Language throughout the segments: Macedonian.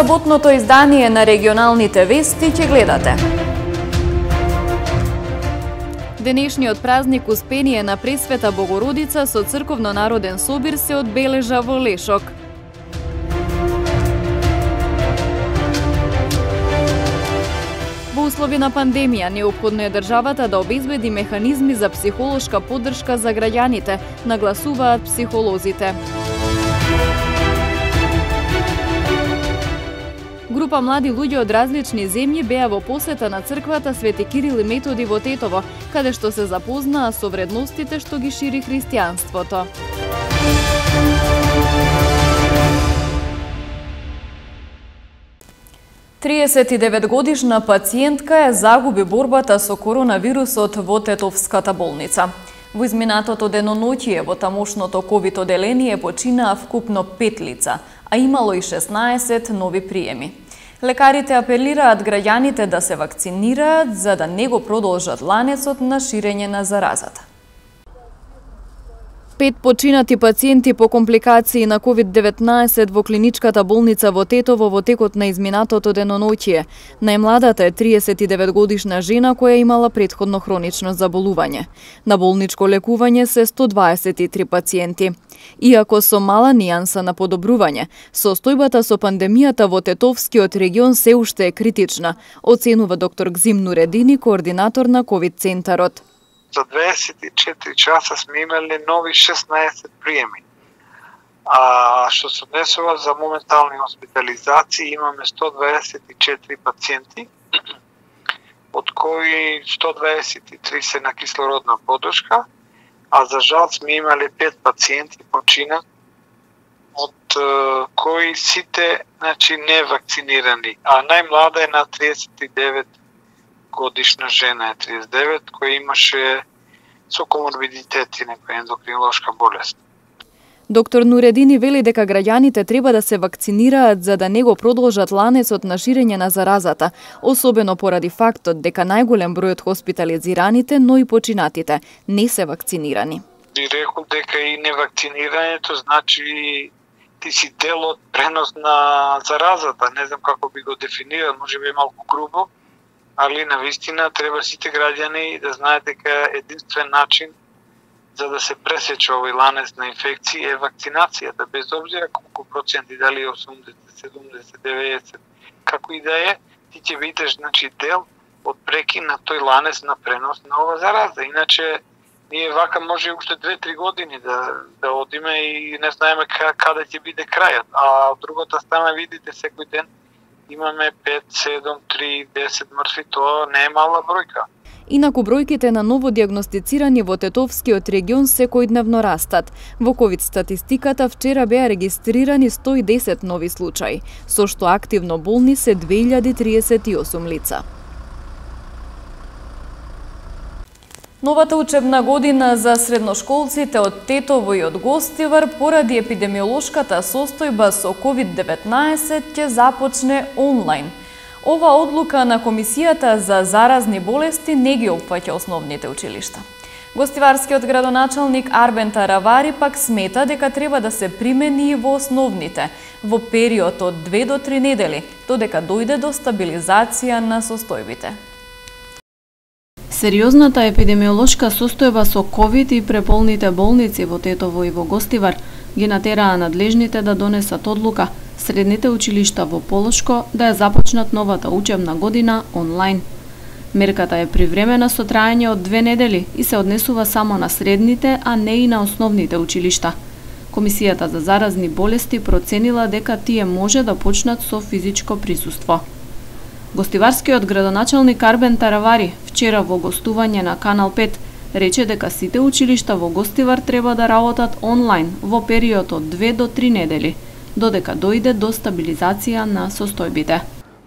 Саботното издание на регионалните вести ќе гледате. Денешниот празник Успение на Пресвета Богородица со црковно-народен собир се одбележа во Лешок. Во услови на пандемија неопходно е државата да обезбеди механизми за психолошка поддршка за граѓаните, нагласуваат психолозите. Група млади луѓе од различни земји беа во посета на црквата Свети Кирил и Методи во Тетово, каде што се запознаа со вредностите што ги шири христијанството. Годишна пациентка ја загуби борбата со коронавирусот во Тетовската болница. Во изминатото деноноќие во тамошното ковид оделение починаа вкупно 5 лица, а имало и 16 нови приеми. Лекарите апелираат граѓаните да се вакцинираат за да не го продолжат ланецот на ширење на заразата. 5 починати пациенти по компликации на COVID-19 во клиничката болница во Тетово во текот на изминатото деноноќие. Најмладата е 39-годишна жена која имала претходно хронично заболување. На болничко лекување се 123 пациенти. Иако со мала нијанса на подобрување, состојбата со пандемијата во Тетовскиот регион се уште е критична, оценува доктор Гзим Нуредини, координатор на COVID центарот. За 24 часа сме имали нови 16 приеми. А што се однесува за моментални хоспитализации, имаме 124 пациенти, од кои 123 се на кислородна поддршка, а за жал сме имали 5 пациенти почина, од кои сите не вакцинирани, а најмлада е на 39 годишна жена е 39, која имаше со коморбидитети, некоја ендокринолошка болест. Доктор Нуредини вели дека граѓаните треба да се вакцинираат за да не го продолжат ланецот на ширење на заразата, особено поради фактот дека најголем број од хоспитализираните, но и починатите не се вакцинирани. Би рекол дека и невакцинирањето значи ти си дел од пренос на заразата, не знам како би го дефинирал, можеби малку грубо, али навистина треба сите граѓани да знаат дека единствен начин за да се пресече овој ланец на инфекции е вакцинацијата, без обзира колку проценти, дали 80, 70, 90, како и да е, ти ќе бидеш дел од прекин на тој ланец на пренос на ова зараза. Иначе ние вака може уште 2-3 години да одиме и не знаеме каде ќе биде крајот. А од другата страна видите секој ден имаме 5, 7, 3, 10 мртви, тоа не е мала бројка. Инаку бројките на новодиагностицирани во Тетовскиот регион секојдневно растат. Во ковид статистиката вчера беа регистрирани 110 нови случаи, со што активно болни се 2038 лица. Новата учебна година за средношколците од Тетово и од Гостивар поради епидемиолошката состојба со COVID-19 ќе започне онлайн. Ова одлука на Комисијата за заразни болести не ги опфаќа основните училишта. Гостиварскиот градоначалник Арбен Таравари пак смета дека треба да се примени и во основните, во период од 2 до 3 недели, додека дојде до стабилизација на состојбите. Сериозната епидемиолошка состојба со ковид и преполните болници во Тетово и во Гостивар ги натераа надлежните да донесат одлука средните училишта во Полошко да ја започнат новата учебна година онлайн. Мерката е привремена со траење од 2 недели и се однесува само на средните, а не и на основните училишта. Комисијата за заразни болести проценила дека тие може да почнат со физичко присуство. Гостиварскиот градоначалник Арбен Таравари вчера во гостување на Канал 5 рече дека сите училишта во Гостивар треба да работат онлайн во период од 2 до 3 недели, додека дојде до стабилизација на состојбите.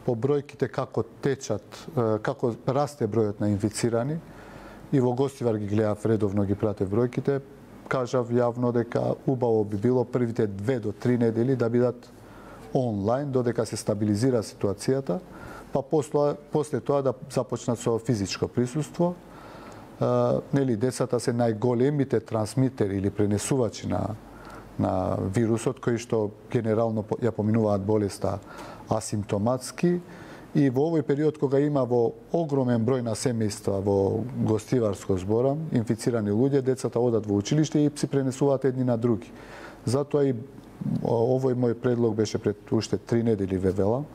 По бројките како течат, како расте бројот на инфицирани, и во Гостивар ги гледав редовно, ги пратев бројките, кажав јавно дека убаво би било првите 2 до 3 недели да бидат онлайн, додека се стабилизира ситуацијата, па после тоа да започнат со физичко присуство. Децата се најголемите трансмитери или пренесувачи на вирусот, кои што генерално ја поминуваат болеста асимптоматски. И во овој период кога има во огромен број на семејства во гостиварско зборам, инфицирани луѓе, децата одат во училиште и се пренесуваат едни на други. Затоа и овој мој предлог беше пред уште 3 недели ве велам.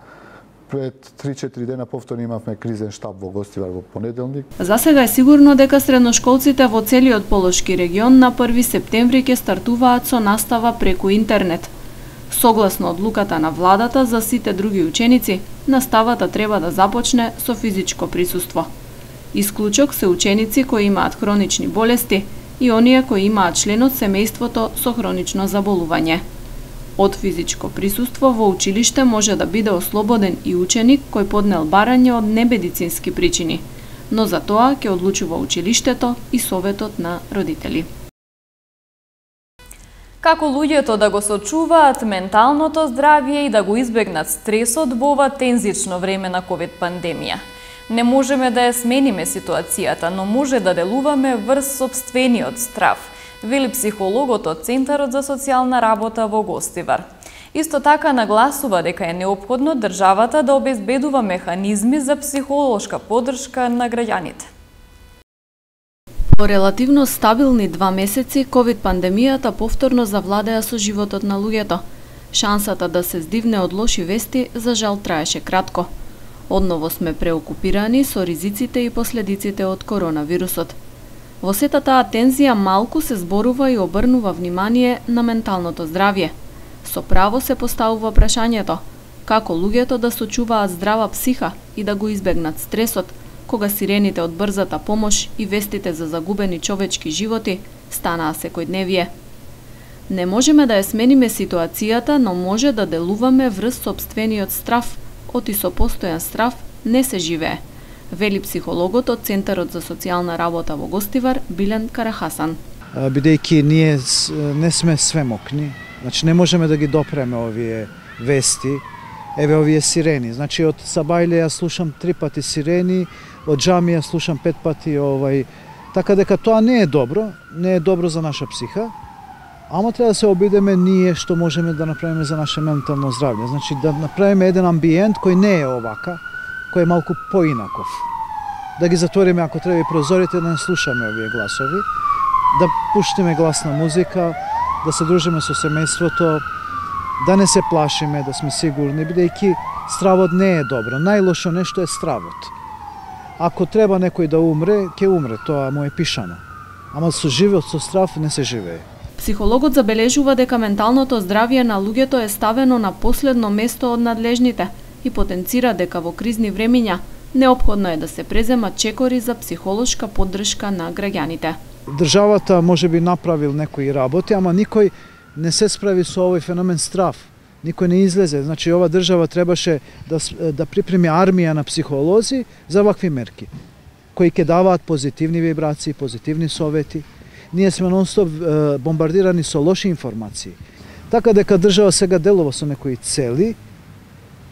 Пред 3-4 дена повторно имавме кризен штаб во Гостивар во понеделник. За сега е сигурно дека средношколците во целиот Полошки регион на 1 септември ќе стартуваат со настава преку интернет. Согласно одлуката на владата за сите други ученици, наставата треба да започне со физичко присуство. Исклучок се ученици кои имаат хронични болести и оние кои имаат член од семејството со хронично заболување. Од физичко присуство во училиште може да биде ослободен и ученик кој поднел барање од немедицински причини, но за тоа ќе одлучува училиштето и советот на родители. Како луѓето да го сочуваат менталното здравје и да го избегнат стресот во ова тензично време на ковид-пандемија? Не можеме да ја смениме ситуацијата, но може да делуваме врз сопствениот страв, вели психологот од Центарот за социјална работа во Гостивар. Исто така нагласува дека е неопходно државата да обезбедува механизми за психолошка поддршка на граѓаните. По релативно стабилни 2 месеци, ковид-пандемијата повторно завладеа со животот на луѓето. Шансата да се здивне од лоши вести, за жал, траеше кратко. Одново сме преокупирани со ризиците и последиците од коронавирусот. Во сета таа тензија малку се зборува и обрнува внимание на менталното здравје. Со право се поставува прашањето, како луѓето да сочуваат здрава психа и да го избегнат стресот, кога сирените од брзата помош и вестите за загубени човечки животи станаа секојдневие. Не можеме да ја смениме ситуацијата, но може да делуваме врз сопствениот страв, оти со постојан страв не се живее, вели психологот од Центарот за социјална работа во Гостивар Билен Карахасан. Бидејќи ние не сме свемокни, значи не можеме да ги допреме овие вести, еве овие сирени. Значи од Сабајле ја слушам 3 пати сирени, од џамија слушам 5 пати така дека тоа не е добро за наша психа. Ама треба да се обидеме ние што можеме да направиме за наше ментално здравје. Значи да направиме еден амбиент кој не е овака, кој е малку поинаков. Да ги затвориме ако треба и прозорите, да не слушаме овие гласови, да пуштиме гласна музика, да се дружиме со семејството, да не се плашиме, да сме сигурни, бидејќи стравот не е добро. Најлошо нешто е стравот. Ако треба некој да умре, ќе умре, тоа му е пишано. Ама со живот, со страв не се живее. Психологот забележува дека менталното здравје на луѓето е ставено на последно место од надлежните и потенцира дека во кризни времиња неопходно е да се преземат чекори за психолошка поддршка на граѓаните. Државата може би направил некои работи, ама никој не се справи со овој феномен страв. Никој не излезе. Значи, ова држава требаше да припреми армија на психолози за вакви мерки, кои ќе даваат позитивни вибрации, позитивни совети. Ние сме нон-стоп бомбардирани со лоши информации. Така дека држава сега делува со некои цели,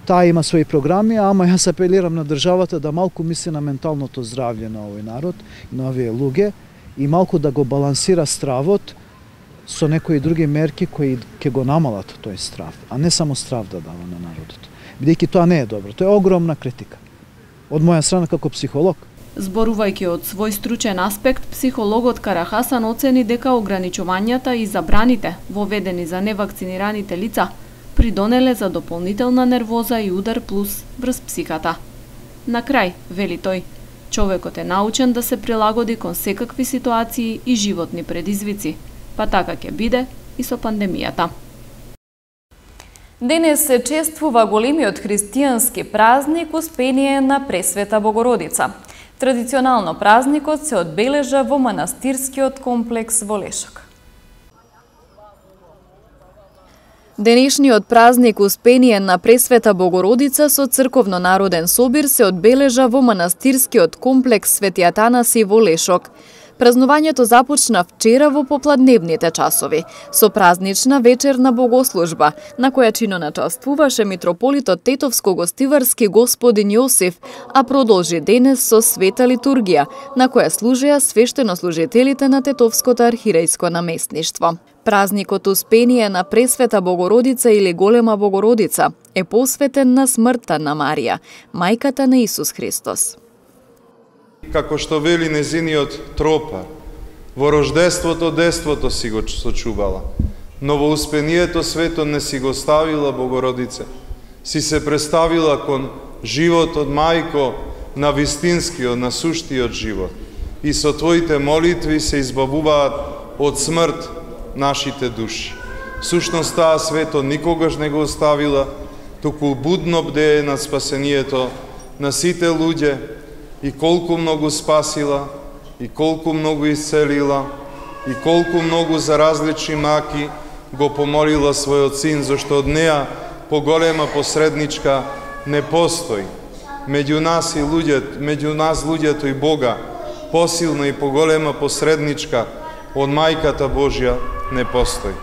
таа има своји програми, ама јас апелирам на државата да малку мисли на менталното здравје на овој народ, на овие луѓе, и малку да го балансира стравот со некои други мерки кои ќе го намалат тој страв, а не само страв да дава на народот. Бидејќи тоа не е добро, тоа е огромна критика. Од моја страна како психолог. Зборувајќи од свој стручен аспект, психологот Карахасан оцени дека ограничувањата и забраните воведени за невакцинираните лица придонеле за дополнителна нервоза и удар плюс врз психата. На крај, вели тој, човекот е научен да се прилагоди кон секакви ситуации и животни предизвици, па така ќе биде и со пандемијата. Денес се чествува големиот христијански празник Успение на Пресвета Богородица. Традиционално празникот се одбележа во манастирскиот комплекс во Лешок. Денешниот празник Успение на Пресвета Богородица со црковно-народен собир се одбележа во манастирскиот комплекс Свети Атанаси во Лешок. Празнувањето започна вчера во попладневните часови, со празнична вечерна богослужба, на која чиноначествуваше митрополитот Тетовско-Гостиварски господин Јосиф, а продолжи денес со света литургија, на која служеа свештенослужителите на Тетовското архиерејско наместништво. Празникот Успение на Пресвета Богородица или Голема Богородица е посветен на смртта на Марија, мајката на Исус Христос. Како што вели незиниот тропар, во рождеството детството си го сочувала, но во Успението свето не си го ставила Богородице, си се представила кон животот мајко на вистинскиот, на суштиот живот. И со твоите молитви се избавуваат од смрт нашите души. Сушност таа свето никогаш не го оставила, туку будно бдее над спасението на сите луѓе и колку многу спасила, и колку многу исцелила, и колку многу за различни маки го помолила својот син, зашто од неа поголема посредничка не постои. Меѓу нас луѓето и Бога, посилна и поголема посредничка од мајката Божја не постои.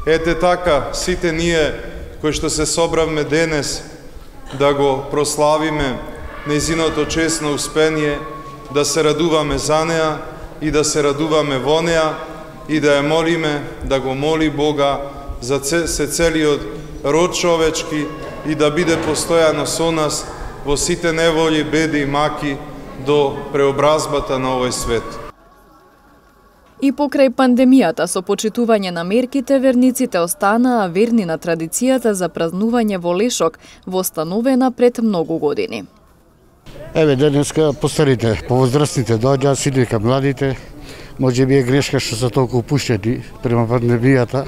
Ете така, сите ние кои што се собравме денес да го прославиме нејзиното честно успение, да се радуваме за неа и да се радуваме во неа и да ја молиме, да го моли Бога за се целиот род човечки и да биде постојано со нас во сите неволји, беди и маки до преобразбата на овој свет. И покрај пандемијата со почитување на мерките, верниците останаа верни на традицијата за празнување во Лешок, востановена пред многу години. Еве денеска постарите, повозрастните доаѓаат, сите ка младите. Може би е грешка што се толку опуштени према пандемијата.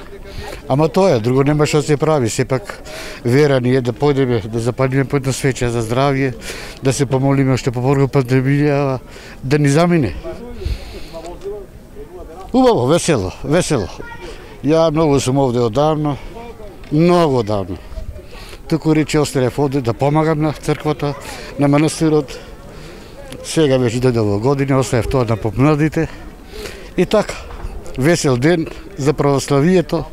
Ама тоа е, друго нема што се прави. Сепак вера ни е да појдеме, да запалиме појдна свеча за здравје, да се помолиме уште поборго пандемија, да ни замине. Убаво, весело, весело. Ја многу сум овде одавно, многу одавно. Туку рече оставев овде да помагам на црквата, на манастирот. Сега веќе дојде години, оставев тоа на помладите. И така, весел ден за православието.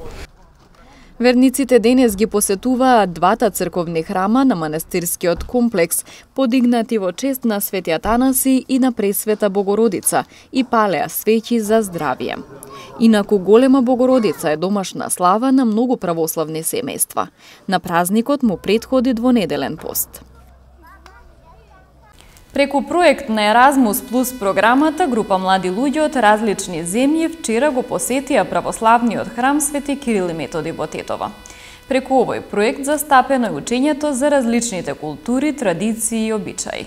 Верниците денес ги посетуваат двата црковни храма на манастирскиот комплекс, подигнати во чест на Свети Атанаси и на Пресвета Богородица, и палеа свеќи за здравје. Инаку Голема Богородица е домашна слава на многу православни семејства. На празникот му претходи двонеделен пост. Преку проект на Еразмус Плюс програмата, група млади луѓе од различни земји вчера го посетија православниот храм Свети Кирил и Методи во Тетово. Преку овој проект застапено е учењето за различните култури, традиции и обичаи.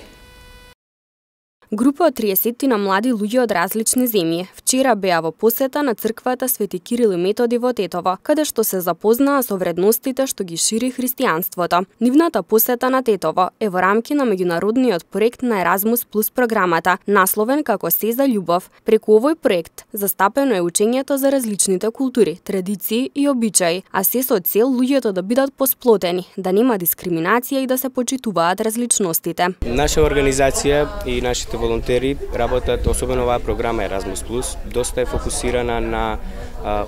Група од 30 на млади луѓе од различни земји вчера беа во посета на црквата Свети Кирил и Методи во Тетово, каде што се запознаа со вредностите што ги шири христијанството. Нивната посета на Тетово е во рамки на меѓународниот проект на Еразмус Плюс програмата, насловен како Се за љубов. Преку овој проект застапено е учењето за различните култури, традиции и обичаи, а се со цел луѓето да бидат посплотени, да нема дискриминација и да се почитуваат различностите. Наша организација и нашите волонтери работат, особено оваа програма Еразмус Плюс, доста е фокусирана на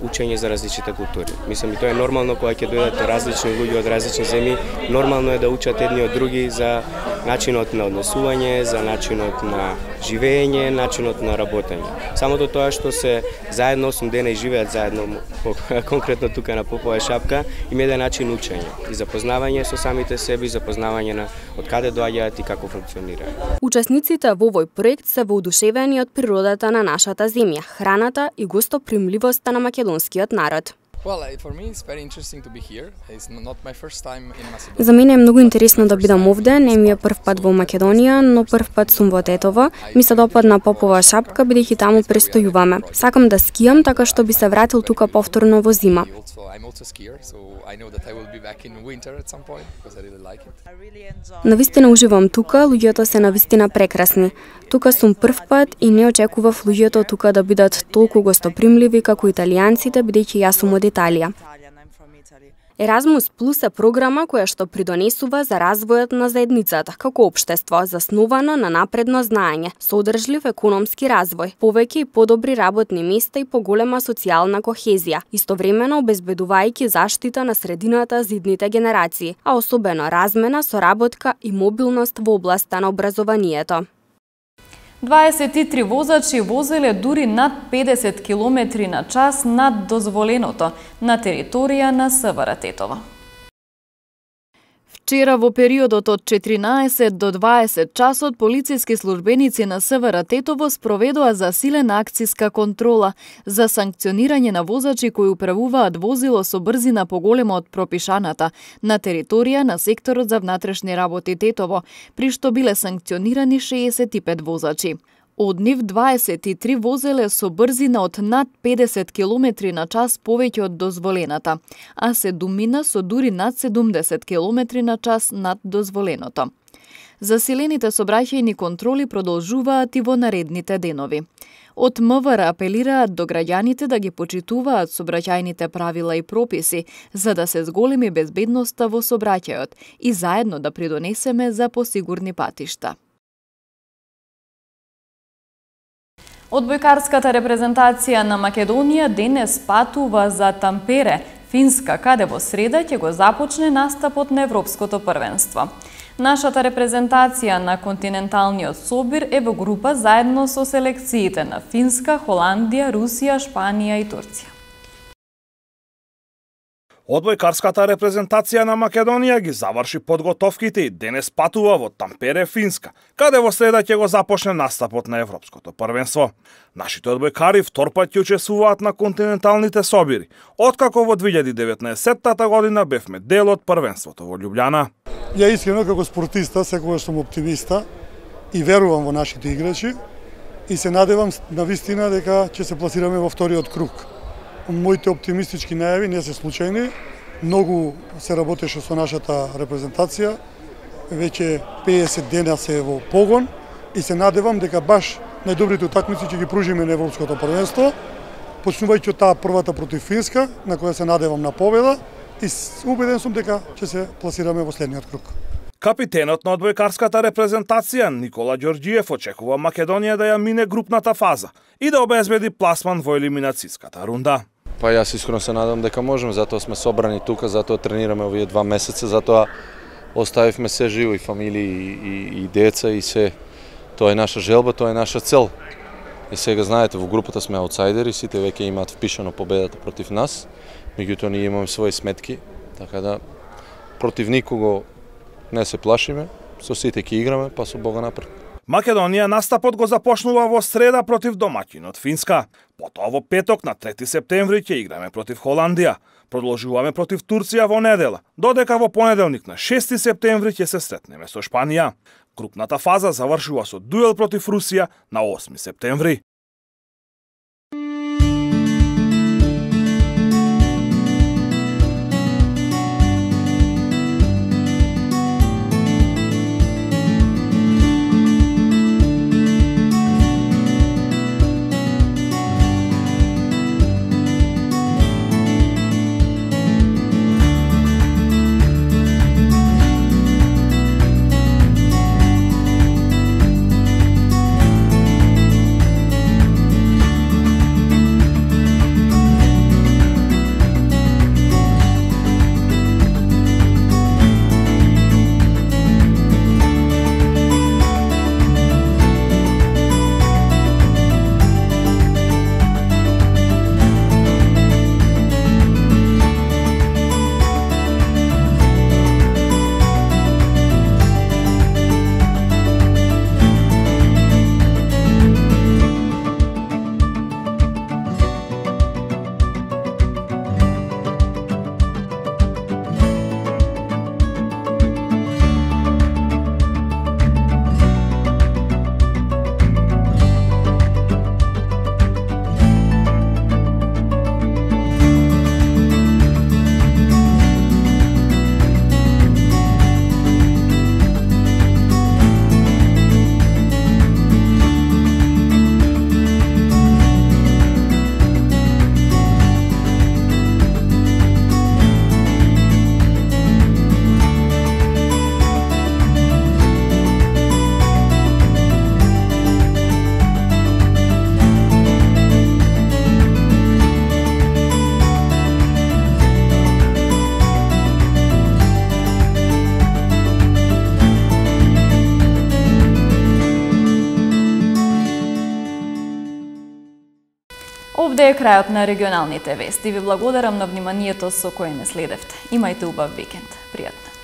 учење за различните култури. Мислам, и тоа е нормално кога ќе дојдат различни луѓе од различни земји, нормално е да учат едни од други за начинот на однесување, за начинот на живење, начинот на работење. Самото тоа што се заедно 8 дена и живеат заедно, конкретно тука на Попова шапка, им е еден начин учење и запознавање со самите себе, запознавање на од каде доаѓаат и како функционираат. Учесниците во овој проект се воодушевени од природата на нашата земја, храната и гостопримливоста на македонскиот народ. За мене е многу интересно да бидам овде, не ми е прв пат во Македонија, но прв пат сум во Тетово. Ми се допадна Попова шапка, бидејќи таму престојуваме. Сакам да скијам, така што би се вратил тука повторно во зима. Навистина уживам тука, луѓето се навистина прекрасни. Тука сум прв пат и не очекував луѓето тука да бидат толку гостопримливи како италијанците, бидејќи јас сум од Италија. Еразмус Плюс е програма која што придонесува за развојот на заедницата како општество, засновано на напредно знаење, содржлив економски развој, повеќе и подобри работни места и поголема социјална кохезија, истовремено обезбедувајќи заштита на средината за идните генерации, а особено размена, соработка и мобилност во областа на образованието. 23 возачи возеле дури над 50 км на час над дозволеното на територија на СВР Тетово. Вчера во периодот од 14 до 20 часот полициски службеници на СВР Тетово спроведоа засилена акциска контрола за санкционирање на возачи кои управуваат возило со брзина поголема од пропишаната на територија на секторот за внатрешни работи Тетово, при што биле санкционирани 65 возачи. Од нив 23 возеле со брзина од над 50 км на час повеќе од дозволената, а 7 со дури над 70 км на час над дозволеното. Засилените сообраќајни контроли продолжуваат и во наредните денови. Од МВР апелираат до граѓаните да ги почитуваат сообраќајните правила и прописи, за да се зголеми безбедноста во сообраќајот и заедно да придонесеме за посигурни патишта. Одбојкарската репрезентација на Македонија денес патува за Тампере, Финска, каде во среда ќе го започне настапот на Европското првенство. Нашата репрезентација на континенталниот собир е во група заедно со селекциите на Финска, Холандија, Русија, Шпанија и Турција. Одбојкарската репрезентација на Македонија ги заврши подготовките и денес патува во Тампере, Финска, каде во среда ќе го започне настапот на Европското првенство. Нашите одбојкари втор пат ќе учествуваат на континенталните собири, откако во 2019 година бевме дел од првенството во Љубљана. Ја искрено како спортиста секогаш сум оптимиста и верувам во нашите играчи и се надевам на вистина дека ќе се пласираме во вториот круг. Моите оптимистички најави не се случајни. Многу се работеше со нашата репрезентација. Веќе 50 дена се е во погон и се надевам дека баш најдобрите утакмици ќе ги пружиме на Европското првенство, почнувајќи од таа првата против Финска, на која се надевам на победа и убеден сум дека ќе се пласираме во следниот круг. Капитенот на одбојкарската репрезентација Никола Ѓорѓиев очекува Македонија да ја мине групната фаза и да обезбеди пласман во елиминацијската рунда. Па јас искрено се надам дека можеме, затоа сме собрани тука, затоа тренираме овие 2 месеца, затоа оставивме се живи, фамилии и деца и се. Тоа е наша желба, тоа е наша цел. И сега знаете, во групата сме аутсайдери, сите веќе имаат впишано победата против нас, меѓутоа ние имаме своји сметки, така да против никого не се плашиме, со сите ќе играме, па со Бога напред. Македонија настапот го започнува во среда против домаќинот Финска. Потоа во петок на 3 септември ќе играме против Холандија. Продолжуваме против Турција во недела, додека во понеделник на 6 септември ќе се сретнеме со Шпанија. Групната фаза завршува со дуел против Русија на 8 септември. Овде е крајот на регионалните вести. Ви благодарам на вниманието со кое не следевте. Имајте убав викенд. Пријатно.